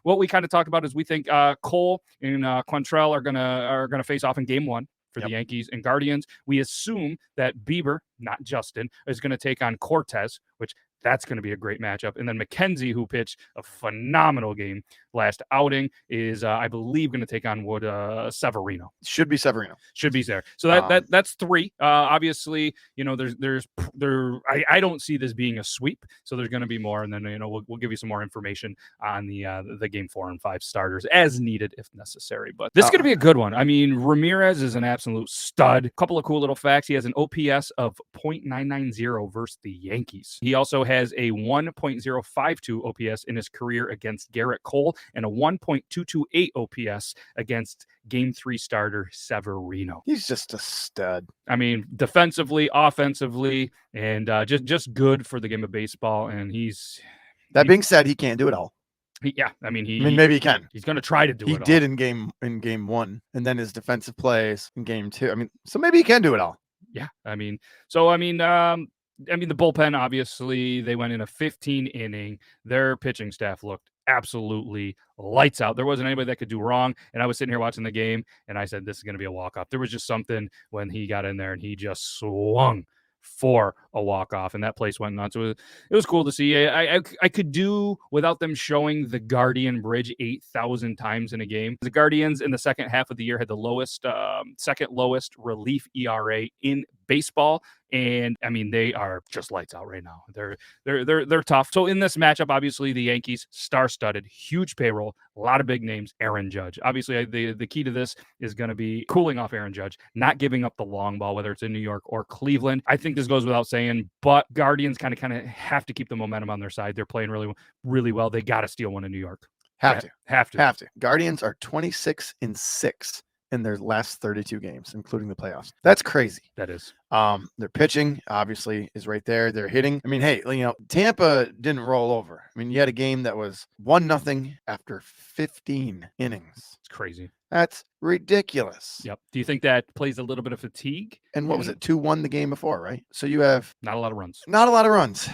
what we kind of talked about is we think Cole and Quantrell are gonna face off in game one for the Yankees and Guardians. We assume that Bieber, not Justin, is going to take on Cortez, which that's going to be a great matchup. And then McKenzie, who pitched a phenomenal game last outing, is, I believe, going to take on Severino. Should be Severino. Should be there. So that's three. Obviously, I don't see this being a sweep. So there's going to be more, and then we'll give you some more information on the game 4 and 5 starters as needed if necessary. But this is going to be a good one. I mean, Ramirez is an absolute stud. Couple of cool little facts. He has an OPS of .990 versus the Yankees. He also has a 1.052 OPS in his career against Garrett Cole and a 1.228 OPS against Game 3 starter Severino. He's just a stud. I mean, defensively, offensively, and just good for the game of baseball. And that being said, he can't do it all. Maybe he can. He's going to try to do it all. He did in game 1, and then his defensive plays in game 2. So maybe he can do it all. Yeah. The bullpen, obviously, they went in a 15 inning. Their pitching staff looked absolutely lights out. There wasn't anybody that could do wrong. And I was sitting here watching the game, and I said, this is going to be a walk-off. There was just something when he got in there, and he just swung for a walk-off, and that place went nuts. It was cool to see. I could do without them showing the Guardian Bridge 8,000 times in a game. The Guardians in the second half of the year had the second lowest relief ERA in baseball. And they are just lights out right now. They're tough. So in this matchup, obviously the Yankees, star-studded, huge payroll, a lot of big names. Aaron Judge. Obviously, the key to this is going to be cooling off Aaron Judge, not giving up the long ball, whether it's in New York or Cleveland. I think this goes without saying, but Guardians kind of have to keep the momentum on their side. They're playing really, really well. They got to steal one in New York. Have to. Guardians are 26-6. In their last 32 games, including the playoffs. That's crazy. That is. Their pitching obviously is right there. They're hitting. Tampa didn't roll over. You had a game that was 1-0 after 15 innings. It's crazy. That's ridiculous. Yep. Do you think that plays a little bit of fatigue? And what was it? 2-1 the game before, right? So you have not a lot of runs.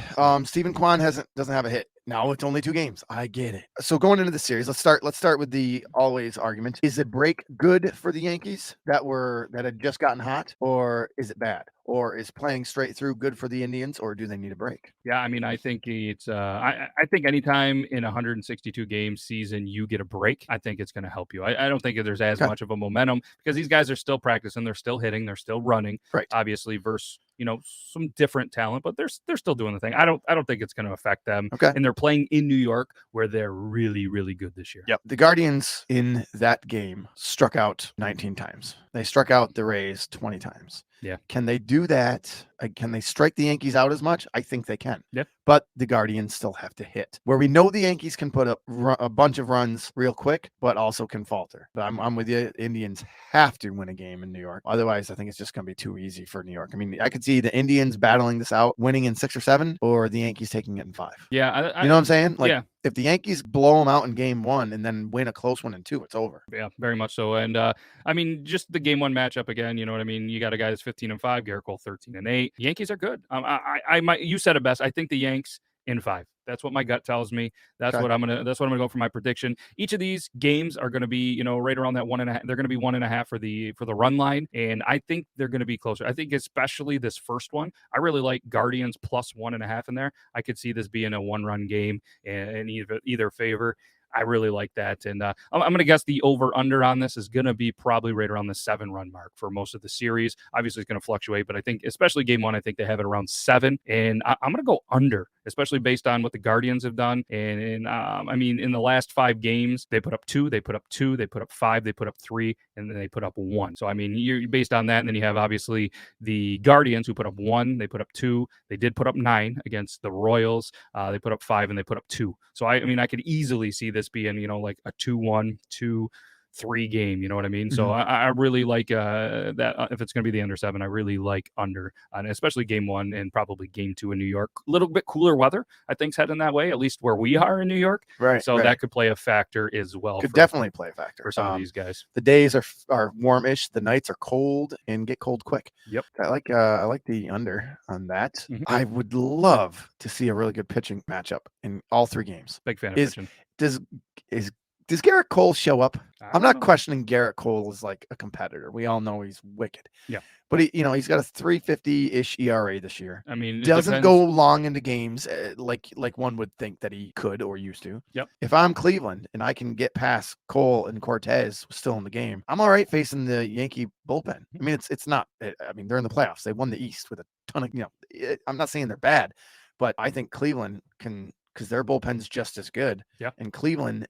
Stephen Kwan doesn't have a hit. Now it's only 2 games. I get it. So going into the series, let's start with the always argument. Is it break good for the Yankees that had just gotten hot, or is it bad? Or is playing straight through good for the Indians, or do they need a break? Yeah, I think it's I think anytime in a 162 game season you get a break, I think it's going to help you. I don't think there's as much of a momentum because these guys are still practicing, they're still hitting, they're still running, right? Obviously, versus some different talent, but they're still doing the thing. I don't think it's going to affect them. Okay, and they're playing in New York where they're really, really good this year. Yep, the Guardians in that game struck out 19 times. They struck out the Rays 20 times. Yeah. Can they do that? Can they strike the Yankees out as much? I think they can. Yeah. But the Guardians still have to hit. Where we know the Yankees can put up a bunch of runs real quick, but also can falter. But I'm with you. Indians have to win a game in New York. Otherwise, I think it's just going to be too easy for New York. I could see the Indians battling this out, winning in 6 or 7, or the Yankees taking it in 5. Yeah. You know what I'm saying? Yeah. If the Yankees blow them out in game 1 and then win a close one in 2, it's over. Yeah, very much so. And just the game 1 matchup again, you know what I mean? You got a guy that's 15-5, Garrett Cole 13-8. The Yankees are good. You said it best. I think the Yanks in 5. That's what my gut tells me. That's what I'm gonna go for my prediction. Each of these games are gonna be, right around that 1.5. They're gonna be 1.5 for the run line, and I think they're gonna be closer. I think especially this first one, I really like Guardians plus 1.5 in there. I could see this being a 1-run game in either favor. I really like that. And I'm going to guess the over-under on this is going to be probably right around the 7-run mark for most of the series. Obviously, it's going to fluctuate, but I think, especially game 1, I think they have it around 7. And I'm going to go under, especially based on what the Guardians have done. And in the last 5 games, they put up 2, they put up 2, they put up 5, they put up 3, and then they put up 1. So, you're based on that. And then you have, obviously, the Guardians who put up 1, they put up 2. They did put up 9 against the Royals. They put up 5, and they put up 2. So, I could easily see this being, like a 2-1, 2-3 game. You know what I mean? Mm-hmm. So I really like that. If it's going to be the under 7, I really like under, and especially game 1 and probably game 2 in New York. A little bit cooler weather, I think, is heading that way, at least where we are in New York. Right. So that could play a factor as well. Could definitely play a factor for some of these guys. The days are warmish. The nights are cold and get cold quick. Yep. I like the under on that. Mm-hmm. I would love to see a really good pitching matchup in all 3 games. Big fan of pitching. does Garrett Cole show up? I I'm don't not know. questioning Garrett Cole as like a competitor. We all know he's wicked. Yeah. But he's got a 3.50-ish ERA this year. I mean, it Doesn't depends. go long into games like one would think that he could or used to. Yep. If I'm Cleveland and I can get past Cole and Cortez still in the game, I'm all right facing the Yankee bullpen. I mean, it's not. I mean, they're in the playoffs. They won the East with a ton of. I'm not saying they're bad, but I think Cleveland can, because their bullpen's just as good. Yeah. And Cleveland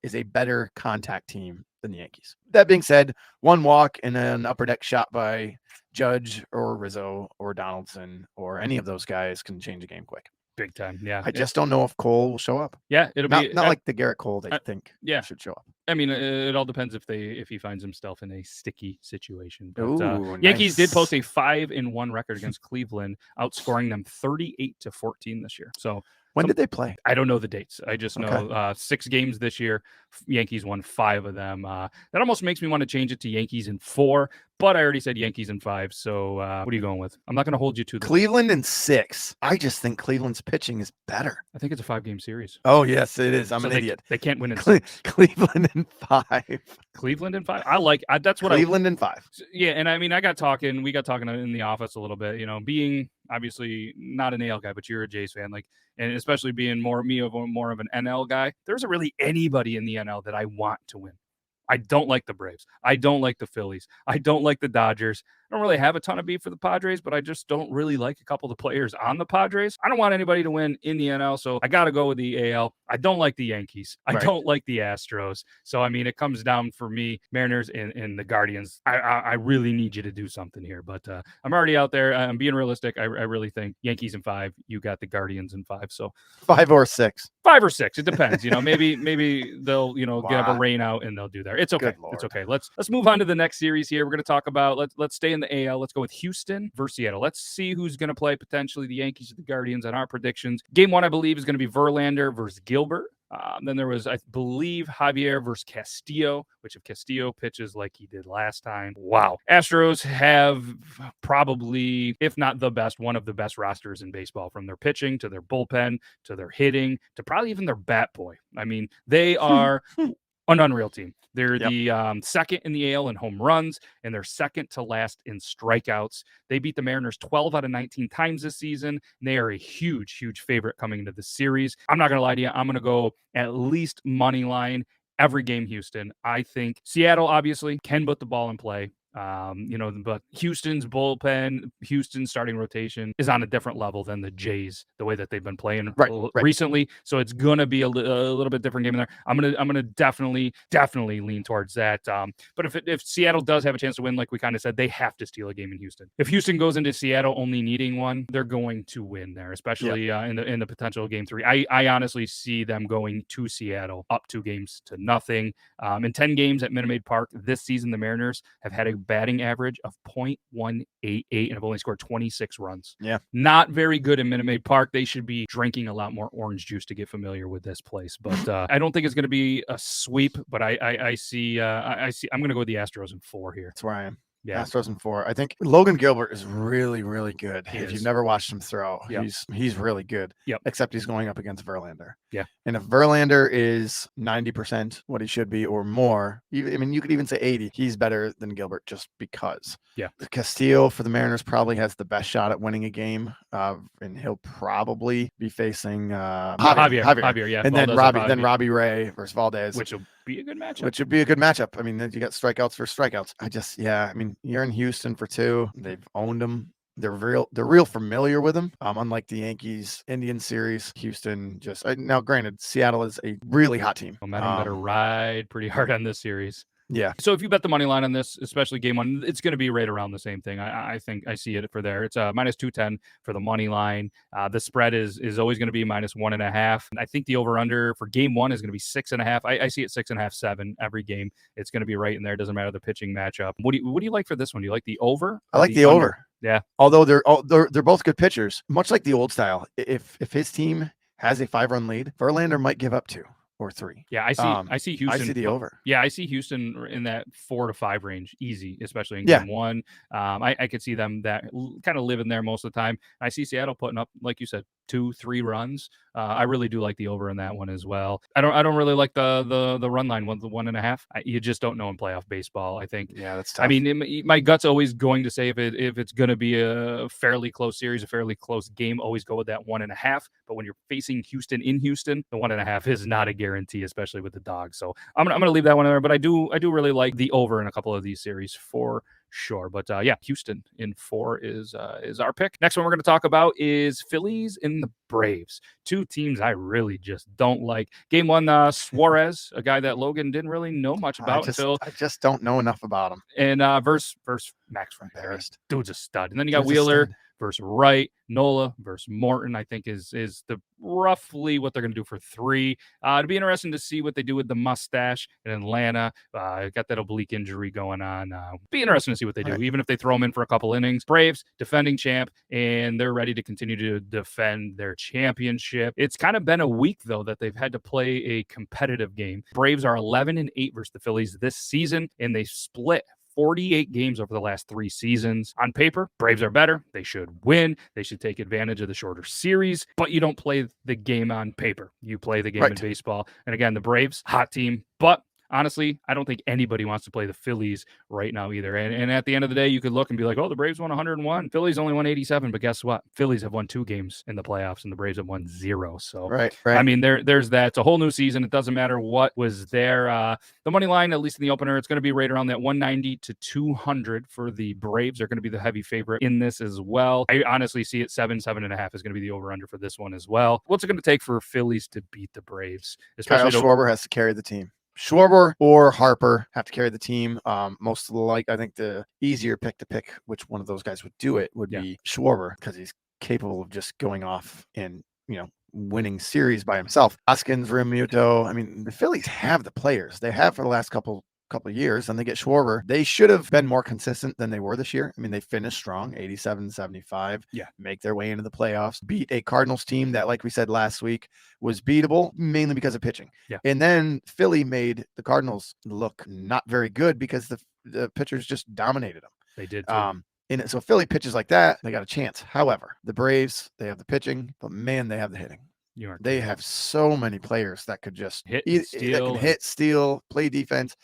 is a better contact team than the Yankees. That being said, one walk and an upper deck shot by Judge or Rizzo or Donaldson or any of those guys can change a game quick. Big time. Yeah. I just don't know if Cole will show up. Yeah, it'll Not be like the Garrett Cole they think yeah. should show up. I mean, it all depends if he finds himself in a sticky situation. But Ooh, Yankees did nice. post a 5-1 record against Cleveland, outscoring them 38-14 this year. So when did they play? I don't know the dates. I just know 6 games this year. Yankees won 5 of them. That almost makes me want to change it to Yankees in 4, but I already said Yankees in 5. So what are you going with? I'm not going to hold you to the Cleveland in 6. I just think Cleveland's pitching is better. I think it's a 5-game series. Oh, yes, it is. I'm an idiot. They can't win in Cleveland in 5. Cleveland in 5. That's what Cleveland in 5. Yeah, and I mean, we got talking in the office a little bit, being obviously not an AL guy, but you're a Jays fan, and especially being more of an NL guy. There isn't really anybody in the NL that I want to win. I don't like the Braves. I don't like the Phillies. I don't like the Dodgers. I don't really have a ton of beef for the Padres, but I just don't really like a couple of the players on the Padres. I don't want anybody to win in the NL, so I got to go with the AL. I don't like the Yankees. I don't like the Astros. So, I mean, it comes down for me, Mariners and the Guardians. I really need you to do something here, but I'm already out there. I'm being realistic. I really think Yankees in 5. You got the Guardians in 5. So 5 or 6. 5 or 6. It depends. Maybe they'll get a rain out and they'll do there. It's okay. It's okay. Let's move on to the next series here. We're going to talk about let's stay in the AL. Let's go with Houston versus Seattle. Let's see who's going to play potentially the Yankees or the Guardians on our predictions. Game 1, I believe, is going to be Verlander versus Gilbert. Then there was, I believe, Javier versus Castillo, which if Castillo pitches like he did last time, wow. Astros have probably, if not the best, one of the best rosters in baseball, from their pitching to their bullpen to their hitting to probably even their bat boy. I mean, they are an unreal team. They're the second in the AL in home runs, and they're second to last in strikeouts. They beat the Mariners 12 out of 19 times this season, and they are a huge, huge favorite coming into the series. I'm not going to lie to you. I'm going to go at least money line every game Houston. I think Seattle obviously can put the ball in play. But Houston's bullpen, Houston's starting rotation is on a different level than the Jays, the way that they've been playing recently. So it's gonna be a little bit different game in there. I'm gonna definitely lean towards that. But if Seattle does have a chance to win, like we kind of said, they have to steal a game in Houston. If Houston goes into Seattle only needing one, they're going to win there, especially in the potential game 3. I honestly see them going to Seattle up 2-0. In 10 games at Minute Maid Park this season, the Mariners have had a batting average of .188 and have only scored 26 runs. Yeah. Not very good in Minute Maid Park. They should be drinking a lot more orange juice to get familiar with this place. But I don't think it's going to be a sweep, but I see I'm going to go with the Astros in 4 here. That's where I am. Yeah. Astros in 4. I think Logan Gilbert is really, really good. If you've never watched him throw, he's really good. Yep. Except he's going up against Verlander. Yeah. And if Verlander is 90% what he should be or more, you could even say 80. He's better than Gilbert just because. Yeah. Castillo for the Mariners probably has the best shot at winning a game, and he'll probably be facing Javier. Yeah. And then Robbie Ray versus Valdez, which will be a good matchup. Which would be a good matchup. I mean, then you got strikeouts for strikeouts. You're in Houston for 2. They've owned them. They're real familiar with them. Unlike the Yankees Indian series, Houston now granted, Seattle is a really hot team. Momentum better ride pretty hard on this series. Yeah. So if you bet the money line on this, especially game 1, it's going to be right around the same thing. I think I see it for there. It's minus 210 for the money line. The spread is always going to be minus 1.5. I think the over under for game 1 is going to be 6.5. I see it 6.5, 7 every game. It's going to be right in there. It doesn't matter the pitching matchup. What do you like for this one? Do you like the over? I like the over. Yeah. Although they're both good pitchers, much like the old style. If his team has a 5-run lead, Verlander might give up 2 or 3. Yeah, I see Houston. I see the over. Yeah, I see Houston in that 4 to 5 range, easy, especially in game 1. I could see them that kind of living there most of the time. I see Seattle putting up, like you said, 2-3 runs. I really do like the over in that one as well. I don't really like the run line, the 1.5. You just don't know in playoff baseball, I think. Yeah, that's tough. I mean, my gut's always going to say if it's going to be a fairly close series, a fairly close game, always go with that 1.5. But when you're facing Houston in Houston, the 1.5 is not a guarantee, especially with the Dogs. So I'm gonna leave that one in there. But I do really like the over in a couple of these series for sure. But yeah, Houston in 4 is our pick. Next one we're going to talk about is Phillies in the Braves. Two teams I really just don't like. Game 1, Suarez, a guy that Logan didn't really know much about until I just don't know enough about him. And versus Max Fried. Embarrassed. Dude's a stud. And then you got Wheeler versus Wright, Nola versus Morton, I think is the roughly what they're going to do for 3. It'd be interesting to see what they do with the mustache in Atlanta. Got that oblique injury going on. Be interesting to see what they do, even if they throw him in for a couple innings. Braves, defending champ, and they're ready to continue to defend their championship. It's kind of been a week, though, that they've had to play a competitive game. Braves are 11-8 versus the Phillies this season, and they split 48 games over the last 3 seasons. On paper, Braves are better. They should win. They should take advantage of the shorter series, but you don't play the game on paper. You play the game in baseball. And again, the Braves, hot team, but honestly, I don't think anybody wants to play the Phillies right now either. And at the end of the day, you could look and be like, oh, the Braves won 101. Phillies only won 87. But guess what? Phillies have won 2 games in the playoffs, and the Braves have won 0. So, right. I mean, there's that. It's a whole new season. It doesn't matter what was there. The money line, at least in the opener, it's going to be right around that 190 to 200 for the Braves. They're going to be the heavy favorite in this as well. I honestly see it 7.5 is going to be the over-under for this one as well. What's it going to take for Phillies to beat the Braves? Especially Kyle Schwarber has to carry the team. Schwarber or Harper have to carry the team. Most of the I think the easier pick to pick which one of those guys would do it would be Schwarber, because he's capable of just going off and winning series by himself. Hoskins, Realmuto. I mean, the Phillies have the players. They have for the last couple of years, and they get Schwarber. They should have been more consistent than they were this year. I mean, they finished strong, 87-75. Make their way into the playoffs, beat a Cardinals team that, like we said last week, was beatable mainly because of pitching. And then Philly made the Cardinals look not very good because the pitchers just dominated them. They did too. And so Philly pitches like that, they got a chance. However, the Braves, they have the pitching, but man, they have the hitting. They have so many players that could just hit, steal, play defense,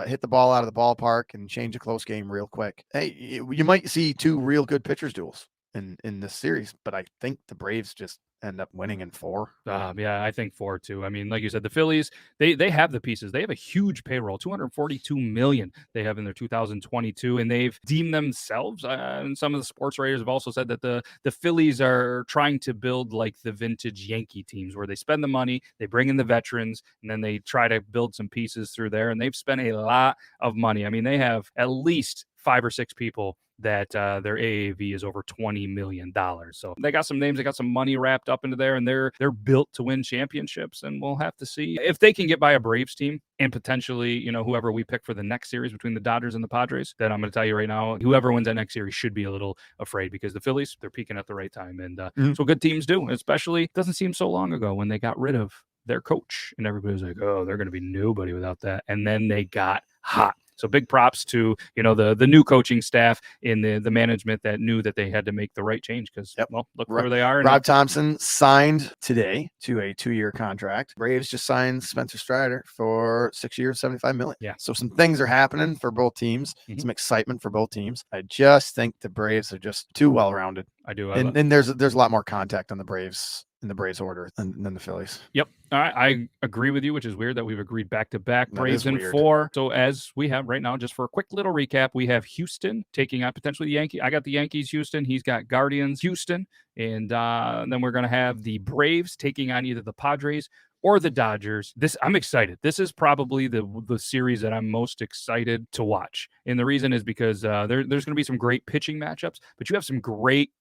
hit the ball out of the ballpark, and change a close game real quick. Hey, you might see 2 real good pitchers duels in this series, but I think the Braves just end up winning in 4. Yeah, I think 4 too. I mean, like you said, the Phillies, they have the pieces. They have a huge payroll, $242 million they have in their 2022, and they've deemed themselves, and some of the sports writers have also said that the Phillies are trying to build like the vintage Yankee teams, where they spend the money, they bring in the veterans, and then they try to build some pieces through there, and they've spent a lot of money. I mean, they have at least 5 or 6 people that their AAV is over $20 million. So they got some names, they got some money wrapped up into there, and they're built to win championships. And we'll have to see if they can get by a Braves team and potentially, whoever we pick for the next series between the Dodgers and the Padres. Then I'm going to tell you right now, whoever wins that next series should be a little afraid, because the Phillies, they're peaking at the right time. And so good teams do, especially, it doesn't seem so long ago when they got rid of their coach and everybody was like, oh, they're going to be nobody without that. And then they got hot. So big props to, the new coaching staff and the management that knew that they had to make the right change, because, well, look where they are. Rob Thompson signed today to a 2-year contract. Braves just signed Spencer Strider for 6 years, $75 million. Yeah. So some things are happening for both teams. Some excitement for both teams. I just think the Braves are just too well-rounded. I do. And there's a lot more contact on the Braves in the Braves order than the Phillies. Yep. All right. I agree with you, which is weird that we've agreed back to back. Braves in 4. So as we have right now, just for a quick little recap, we have Houston taking on potentially the Yankees. I got the Yankees, Houston. He's got Guardians, Houston. And then we're going to have the Braves taking on either the Padres or the Dodgers. I'm excited. This is probably the series that I'm most excited to watch. And the reason is because there's going to be some great pitching matchups, but you have some great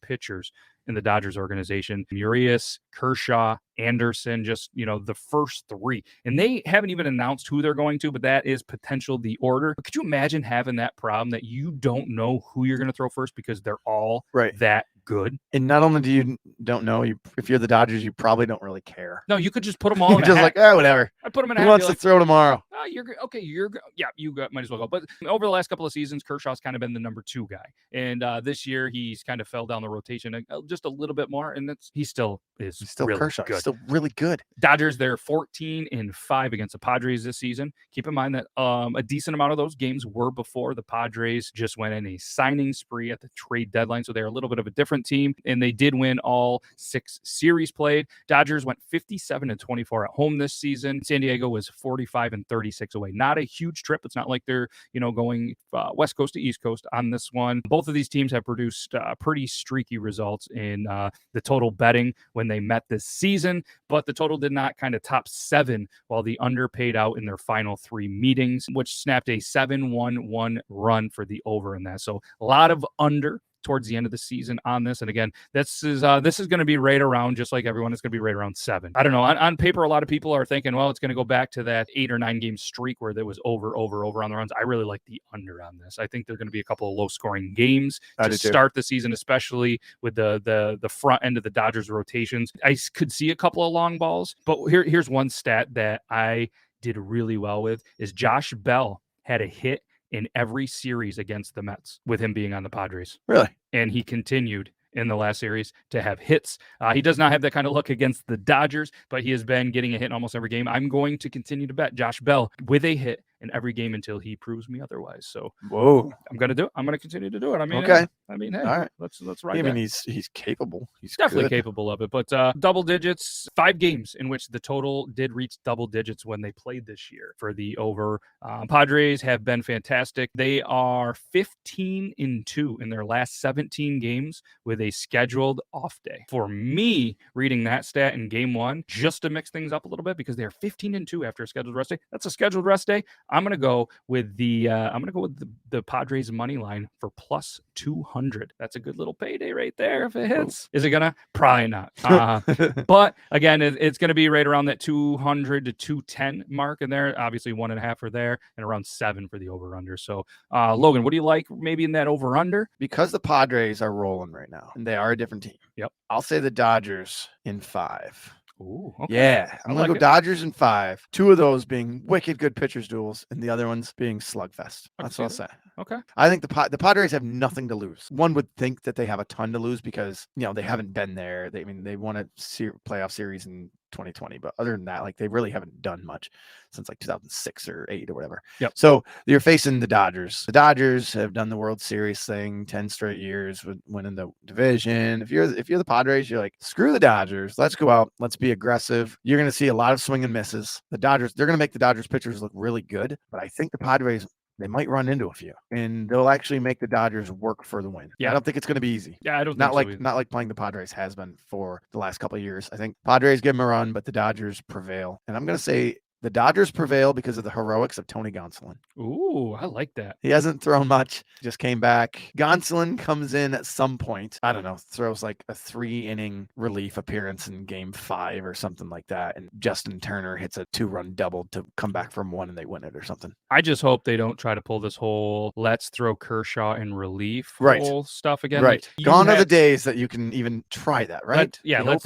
pitchers in the Dodgers organization. Urias, Kershaw, Anderson, just, the first 3. And they haven't even announced who they're going to, but that is potential the order. But could you imagine having that problem that you don't know who you're going to throw first because they're all that good? And not only do you don't know, if you're the Dodgers, you probably don't really care. No, you could just put them all in just hat. like, whatever. I put them in a Who hat. wants to throw tomorrow? okay. Might as well go. But over the last couple of seasons, Kershaw's kind of been the number 2 guy, and this year he's kind of fell down the rotation just a little bit more, and he still is really Kershaw. good. He's still really good. Dodgers, they're 14-5 against the Padres this season. Keep in mind that a decent amount of those games were before the Padres just went in a signing spree at the trade deadline, so they're a little bit of a different team, and they did win all 6 series played. Dodgers went 57-24 at home this season. San Diego was 45-36 away. Not a huge trip. It's not like they're going West Coast to East Coast on this one. Both of these teams have produced pretty streaky results in the total betting when they met this season, but the total did not kind of top 7 while the under paid out in their final 3 meetings, which snapped a 7-1-1 run for the over in that. So a lot of under towards the end of the season on this. And again, this is going to be right around, just like everyone, it's going to be right around 7. I don't know. On paper, a lot of people are thinking, well, it's going to go back to that 8 or 9 game streak where there was over on the runs. I really like the under on this. I think there are going to be a couple of low scoring games to start the season, especially with the front end of the Dodgers rotations. I could see a couple of long balls, but here's one stat that I did really well with is Josh Bell had a hit in every series against the Mets with him being on the Padres. Really? And he continued in the last series to have hits. He does not have that kind of luck against the Dodgers, but he has been getting a hit in almost every game. I'm going to continue to bet Josh Bell with a hit in every game until he proves me otherwise. So I'm going to do it. I'm going to continue to do it. I mean, okay. Hey, all right. let's ride. I mean, he's capable. He's definitely good. capable of it. But double digits, 5 games in which the total did reach double digits when they played this year for the over. Padres have been fantastic. They are 15-2 in their last 17 games with a scheduled off day. For me, reading that stat in game 1, just to mix things up a little bit, because they're 15-2 after a scheduled rest day. That's a scheduled rest day. I'm going to go with the Padres money line for plus 200. That's a good little payday right there if it hits. Is it gonna? Probably not. But again, it's going to be right around that 200 to 210 mark in there. Obviously 1.5 for there and around 7 for the over under. So Logan, what do you like maybe in that over under? Because the Padres are rolling right now and they are a different team. Yep. I'll say the Dodgers in 5. Ooh, okay. Yeah, I'm going to go Dodgers in 5. 2 of those being wicked good pitchers duels, and the other ones being slugfest. That's what I'll say. Okay. I think the Padres have nothing to lose. One would think that they have a ton to lose because they haven't been there. They won a playoff series in 2020, but other than that, like they really haven't done much since like 2006 or 8 or whatever. Yep. So you're facing the Dodgers. The Dodgers have done the World Series thing 10 straight years with winning the division. If you're the Padres, you're like, screw the Dodgers. Let's go out. Let's be aggressive. You're going to see a lot of swing and misses. The Dodgers, they're going to make the Dodgers pitchers look really good, but I think the Padres, they might run into a few, and they'll actually make the Dodgers work for the win. Yeah. I don't think it's going to be easy. Yeah, I don't not think not like playing the Padres has been for the last couple of years. I think Padres give them a run, but the Dodgers prevail. And I'm going to say the Dodgers prevail because of the heroics of Tony Gonsolin. Ooh, I like that. He hasn't thrown much, just came back. Gonsolin comes in at some point, I don't know, throws like a 3-inning relief appearance in game 5 or something like that. And Justin Turner hits a 2-run double to come back from 1 and they win it or something. I just hope they don't try to pull this whole let's throw Kershaw in relief whole stuff again. Right. Like, gone are the days that you can even try that, right?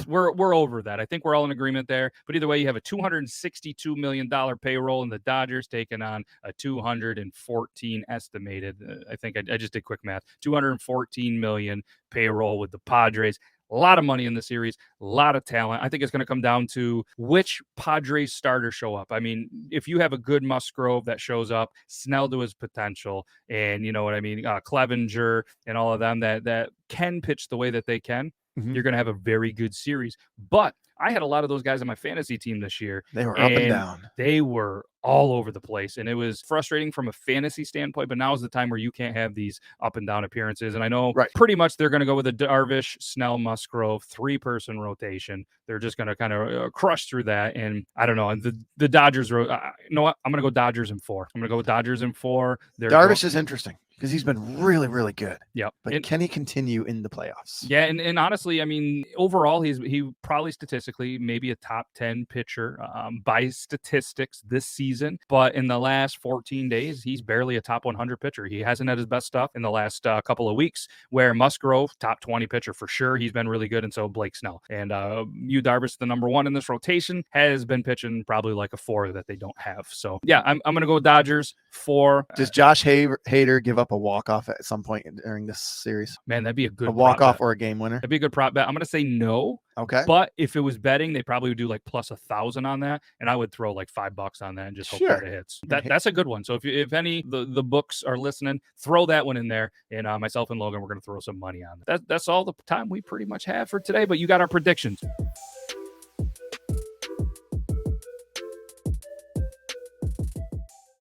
We're over that. I think we're all in agreement there. But either way, you have a $262 million payroll, and the Dodgers taking on a 214 estimated. I think I just did quick math. 214 million payroll with the Padres. A lot of money in the series, a lot of talent. I think it's going to come down to which Padres starters show up. I mean, if you have a good Musgrove that shows up, Snell to his potential, and you know what I mean, Clevenger and all of them that can pitch the way that they can, you're going to have a very good series. But I had a lot of those guys on my fantasy team this year. They were up and down. They were all over the place. And it was frustrating from a fantasy standpoint, but now is the time where you can't have these up and down appearances. And I know pretty much they're going to go with a Darvish, Snell, Musgrove, 3-person rotation. They're just going to kind of crush through that. And I don't know. And the Dodgers, you know what? I'm going to go Dodgers in 4. I'm going to go with Dodgers in 4. Darvish is interesting. because he's been really, really good. Yep. But can he continue in the playoffs? Yeah, and honestly, I mean, overall, he probably statistically maybe a top 10 pitcher by statistics this season. But in the last 14 days, he's barely a top 100 pitcher. He hasn't had his best stuff in the last couple of weeks, where Musgrove, top 20 pitcher for sure. He's been really good, and so Blake Snell. And Yu Darvish, the number 1 in this rotation, has been pitching probably like a 4 that they don't have. So, yeah, I'm going to go Dodgers 4. Does Josh Hader give up a walk-off at some point during this series? Man, that'd be a good walk-off or a game winner? That'd be a good prop bet. I'm going to say no. Okay. But if it was betting, they probably would do like plus 1,000 on that, and I would throw like $5 on that and just hope that it hits. That's a good one. So if any the books are listening, throw that one in there, and myself and Logan, we're going to throw some money on it. That's all the time we pretty much have for today. But you got our predictions.